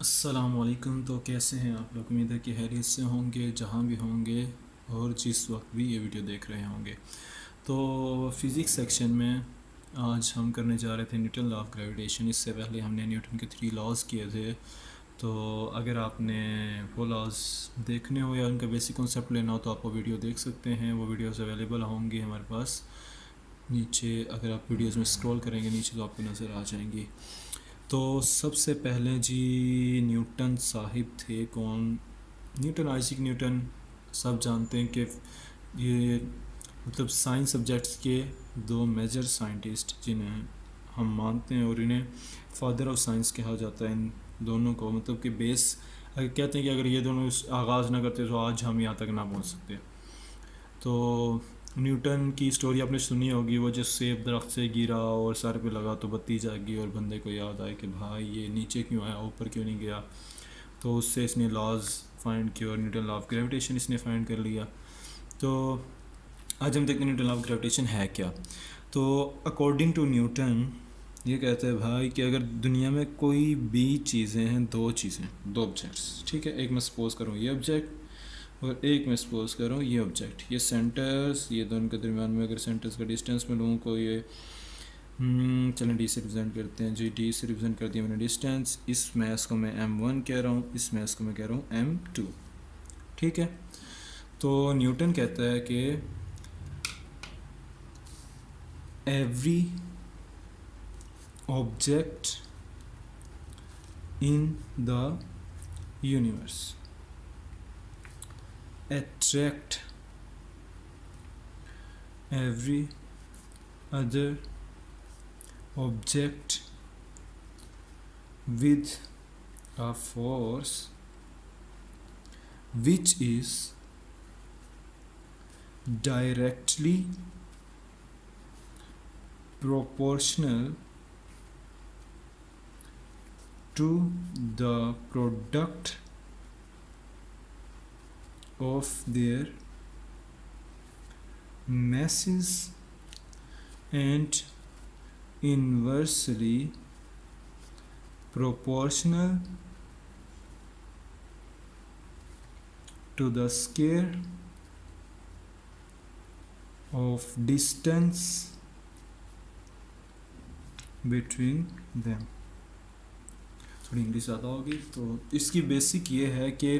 अस्सलामुअलैकुम। तो कैसे हैं आप लोग? उम्मीद है कि खैरियत से होंगे जहाँ भी होंगे और जिस वक्त भी ये वीडियो देख रहे होंगे। तो फ़िज़िक्स सेक्शन में आज हम करने जा रहे थे न्यूटन लॉ ऑफ ग्रेविटेशन। इससे पहले हमने न्यूटन के 3 लॉज किए थे। तो अगर आपने वो लॉज देखने हो या उनका बेसिक कॉन्सेप्ट लेना हो तो आप वो वीडियो देख सकते हैं। वो वीडियोस अवेलेबल होंगी हमारे पास नीचे। अगर आप वीडियोस में स्क्रॉल करेंगे नीचे तो आपको नज़र आ जाएंगी। तो सबसे पहले जी न्यूटन साहिब थे कौन? Newton, Isaac Newton. सब जानते हैं कि ये मतलब साइंस सब्जेक्ट्स के दो मेजर साइंटिस्ट जिन्हें हम मानते हैं और इन्हें फादर ऑफ साइंस कहा जाता है। इन दोनों को मतलब कि बेस अगर कहते हैं कि अगर ये दोनों आगाज़ ना करते तो आज हम यहाँ तक ना पहुँच सकते। तो न्यूटन की स्टोरी आपने सुनी होगी, वो जो सेब दरख्त से गिरा और सर पे लगा तो बत्ती जागी और बंदे को याद आया कि भाई ये नीचे क्यों आया, ऊपर क्यों नहीं गया। तो उससे इसने लॉज फाइंड किए और न्यूटन लॉ ऑफ ग्रेविटेशन इसने फाइंड कर लिया। तो आज हम देखते हैं न्यूटन लॉ ऑफ ग्रेविटेशन है क्या। तो अकॉर्डिंग टू न्यूटन ये कहते हैं भाई कि अगर दुनिया में कोई भी चीज़ें हैं, दो ऑब्जेक्ट्स, ठीक है, एक मैं सपोज करूँ ये ऑब्जेक्ट और एक मैं सपोज कर रहा हूँ ये ऑब्जेक्ट, ये सेंटर्स, ये दोनों के दरमियान में अगर सेंटर्स का डिस्टेंस में लूँ को ये चलें डी से रिप्रेजेंट करते हैं जी। डी से रिप्रेजेंट कर दिया मैंने डिस्टेंस। इस मैस को मैं m1 कह रहा हूँ, इस मैस को मैं कह रहा हूँ m2, ठीक है। तो न्यूटन कहता है कि every object in the universe attract every other object with a force which is directly proportional to the product of their masses and inversely proportional to the square of distance between them। थोड़ी English ज़्यादा होगी। तो इसकी basic ये है कि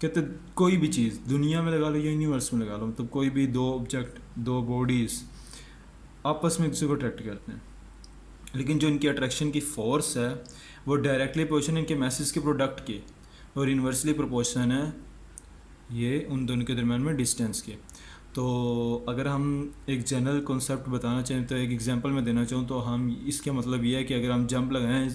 कहते कोई भी चीज़ दुनिया में लगा लो या यूनिवर्स में लगा लो, मतलब कोई भी दो ऑब्जेक्ट, दो बॉडीज़ आपस में एक दूसरे को अट्रैक्ट करते हैं, लेकिन जो इनकी अट्रैक्शन की फ़ोर्स है वो डायरेक्टली प्रोपोर्शन इनके मैसेज के प्रोडक्ट के और इन्वर्सली प्रोपोर्शन है ये उन दोनों के दरम्यान में डिस्टेंस के। तो अगर हम एक जनरल कॉन्सेप्ट बताना चाहें तो एक एग्जांपल मैं देना चाहूँ तो हम इसका मतलब ये है कि अगर हम जंप लगाएं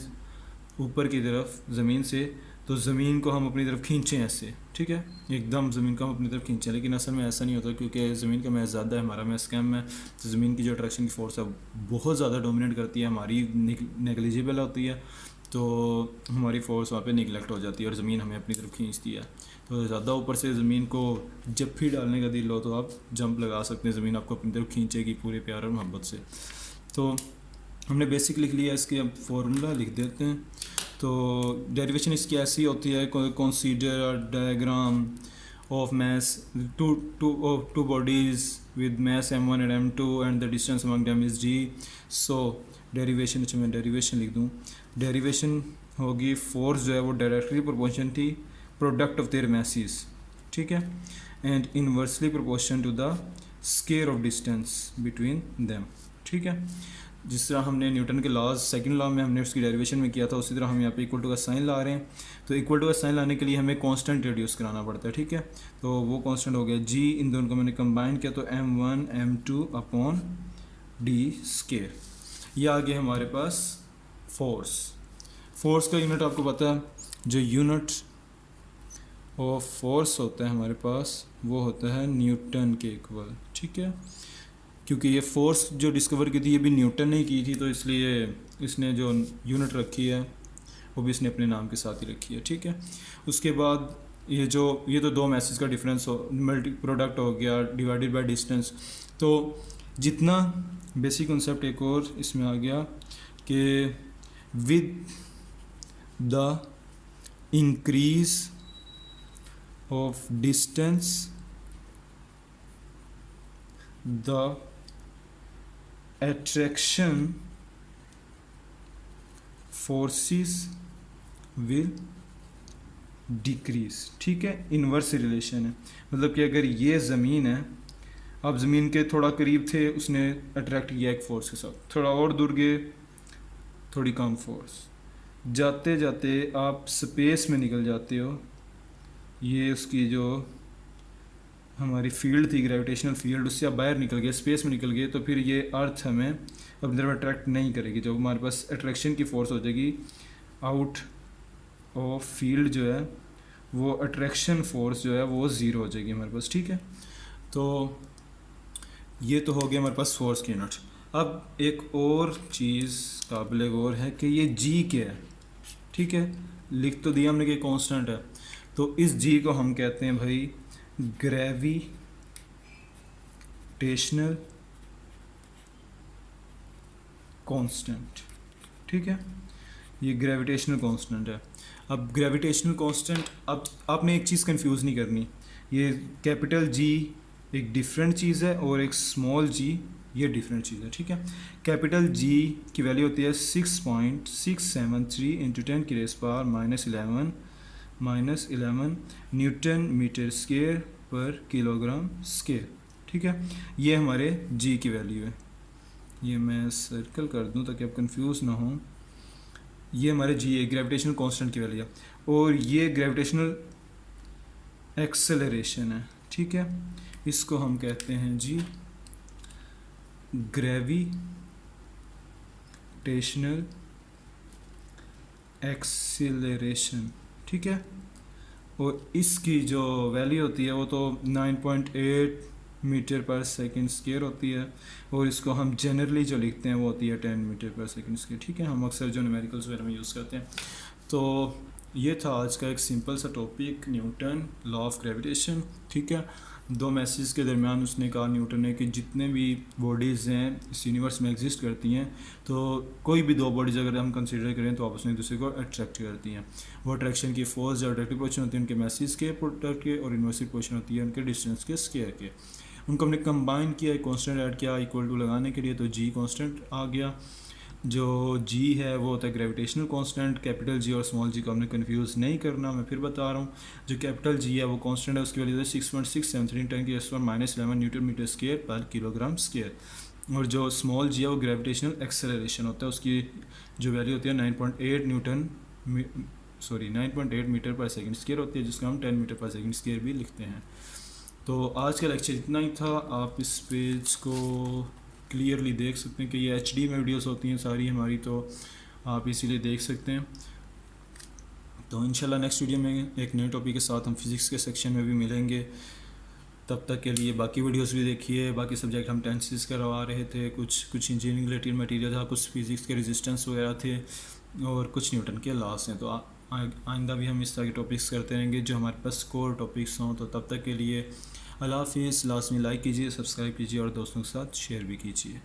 ऊपर की तरफ ज़मीन से तो ज़मीन को हम अपनी तरफ खींचें ऐसे, ठीक है, एकदम ज़मीन को हम अपनी तरफ खींचें, लेकिन असल में ऐसा नहीं होता क्योंकि ज़मीन का मैस ज़्यादा है, हमारा मैस कम है। तो ज़मीन की जो अट्रैक्शन की फ़ोर्स है बहुत ज़्यादा डोमिनेट करती है, हमारी नेगलिजिबल होती है। तो हमारी फ़ोर्स वहाँ पे निगलेक्ट हो जाती है और ज़मीन हमें अपनी तरफ खींचती है। तो ज़्यादा ऊपर से ज़मीन को जब भी डालने का दिल हो तो आप जंप लगा सकते हैं, ज़मीन आपको अपनी तरफ खींचेगी पूरे प्यार और मोहब्बत से। तो हमने बेसिक लिख लिया, इसके अब फॉर्मूला लिख देते हैं। तो डेरिवेशन इसकी ऐसी होती है, consider a diagram of mass to bodies with mass m1 and m2 and the distance among them is g। So derivation, अच्छा मैं डेरिवेशन लिख दूँ। डेरिवेशन होगी फोर्स जो है वो डायरेक्टली प्रोपोर्शन थी प्रोडक्ट ऑफ देयर मैसेज, ठीक है, and inversely proportion to the square of distance between them, ठीक है। जिस तरह हमने न्यूटन के लॉज सेकंड लॉ में हमने उसकी डेरिवेशन में किया था, उसी तरह हम यहाँ पे इक्वल टू का साइन ला रहे हैं। तो इक्वल टू का साइन लाने के लिए हमें कांस्टेंट रिड्यूस कराना पड़ता है, ठीक है। तो वो कांस्टेंट हो गया जी, इन दोनों को मैंने कंबाइन किया तो m1 m2 upon D square. ये आ गया हमारे पास फोर्स का यूनिट आपको पता है, जो यूनिट ऑफ फोर्स होता है हमारे पास वो होता है न्यूटन के इक्वल, ठीक है। क्योंकि ये फोर्स जो डिस्कवर की थी ये भी न्यूटन ने की थी, तो इसलिए इसने जो यूनिट रखी है वो भी इसने अपने नाम के साथ ही रखी है, ठीक है। उसके बाद ये तो दो मैसेज का डिफरेंस हो, मल्टी प्रोडक्ट हो गया डिवाइडेड बाय डिस्टेंस। तो जितना बेसिक कॉन्सेप्ट एक और इसमें आ गया कि with the increase of distance the attraction forces will decrease। ठीक है, इन्वर्स रिलेशन है, मतलब कि अगर ये ज़मीन है, आप ज़मीन के थोड़ा करीब थे, उसने अट्रैक्ट किया एक फोर्स के साथ, थोड़ा और दूर गए, थोड़ी कम फोर्स, जाते जाते आप स्पेस में निकल जाते हो, ये उसकी जो हमारी फील्ड थी ग्रेविटेशनल फील्ड, उससे आप बाहर निकल गए, स्पेस में निकल गए, तो फिर ये अर्थ हमें अपनी तरफ अट्रैक्ट नहीं करेगी। जो हमारे पास अट्रैक्शन की फ़ोर्स हो जाएगी आउट ऑफ फील्ड जो है, वो अट्रैक्शन फोर्स जो है वो ज़ीरो हो जाएगी हमारे पास। ठीक है, तो ये तो हो गया हमारे पास फोर्स की यूनिट। अब एक और चीज़ काबिल गौर है कि ये जी क्या है। ठीक है, लिख तो दिया हमने कि कांस्टेंट है, तो इस जी को हम कहते हैं भाई ग्रेविटेशनल कांस्टेंट। ठीक है, ये ग्रेविटेशनल कांस्टेंट है। अब ग्रेविटेशनल कांस्टेंट, अब आपने एक चीज़ कंफ्यूज नहीं करनी, ये कैपिटल जी एक डिफरेंट चीज़ है और एक स्मॉल जी ये डिफरेंट चीज़ है। ठीक है, कैपिटल जी की वैल्यू होती है 6.673 इंटू 10⁻⁻11 न्यूटन मीटर स्क्वायर पर किलोग्राम स्क्वायर। ठीक है, ये हमारे जी की वैल्यू है, ये मैं सर्कल कर दूं ताकि आप कंफ्यूज ना हो। ये हमारे जी है, ग्रेविटेशनल कांस्टेंट की वैल्यू है, और ये ग्रेविटेशनल एक्सेलरेशन है। ठीक है, इसको हम कहते हैं जी ग्रेविटेशनल एक्सेलरेशन। ठीक है, और इसकी जो वैल्यू होती है वो तो 9.8 मीटर पर सेकंड स्क्वायर होती है, और इसको हम जनरली जो लिखते हैं वो होती है 10 मीटर पर सेकंड स्क्वायर। ठीक है, हम अक्सर जो न्यूमेरिकल्स वगैरह में यूज़ करते हैं। तो ये था आज का एक सिंपल सा topic, Newton law of gravitation. ठीक है, दो मैसेज के दरमियान उसने कहा न्यूटन ने कि जितने भी बॉडीज़ हैं इस यूनिवर्स में एग्जिस्ट करती हैं, तो कोई भी दो बॉडीज़ अगर हम कंसीडर करें तो आपस में एक दूसरे को अट्रैक्ट करती हैं। वो अट्रैक्शन की फोर्स जो डायरेक्टली पोर्शन होती है उनके मैसेज के प्रोडक्ट के, और इन्वर्सली पोर्शन होती है उनके डिस्टेंस के स्क्वायर के। उनको हमने कंबाइन किया, एक कांस्टेंट ऐड किया इक्वल टू लगाने के लिए, तो जी कांस्टेंट आ गया। जो जी है वो होता है ग्रेविटेशनल कांस्टेंट। कैपिटल जी और स्मॉल जी को हमने कंफ्यूज नहीं करना, मैं फिर बता रहा हूँ। जो कैपिटल जी है वो कांस्टेंट है, उसकी वैल्यू है 6.673 10⁻⁻11 न्यूटन मीटर स्क्वायर पर किलोग्राम स्क्वायर। और जो स्मॉल जी है वो ग्रेविटेशनल एक्सेलरेशन होता है, उसकी जो वैल्यू होती है 9.8 मीटर पर सेकंड स्क्वायर होती है, जिसको हम 10 मीटर पर सेकंड स्क्वायर भी लिखते हैं। तो आज का लेक्चर इतना ही था। आप इस पेज को क्लियरली देख सकते हैं कि ये HD में वीडियोस होती हैं सारी हमारी, तो आप इसीलिए देख सकते हैं। तो इंशाल्लाह नेक्स्ट वीडियो में एक नए टॉपिक के साथ हम फिज़िक्स के सेक्शन में भी मिलेंगे। तब तक के लिए बाकी वीडियोस भी देखिए। बाकी सब्जेक्ट हम टेंसेस करवा रहे थे, कुछ इंजीनियरिंग रिलेटेड मटेरियल था, कुछ फिज़िक्स के रेजिस्टेंस वगैरह थे, और कुछ न्यूटन के लॉस हैं। तो आइंदा भी हम इस तरह के टॉपिक्स करते रहेंगे जो हमारे पास कोर टॉपिक्स हों। तो तब तक के लिए अल्लाह हाफिज़। लास्ट में लाइक कीजिए, सब्सक्राइब कीजिए और दोस्तों के साथ शेयर भी कीजिए।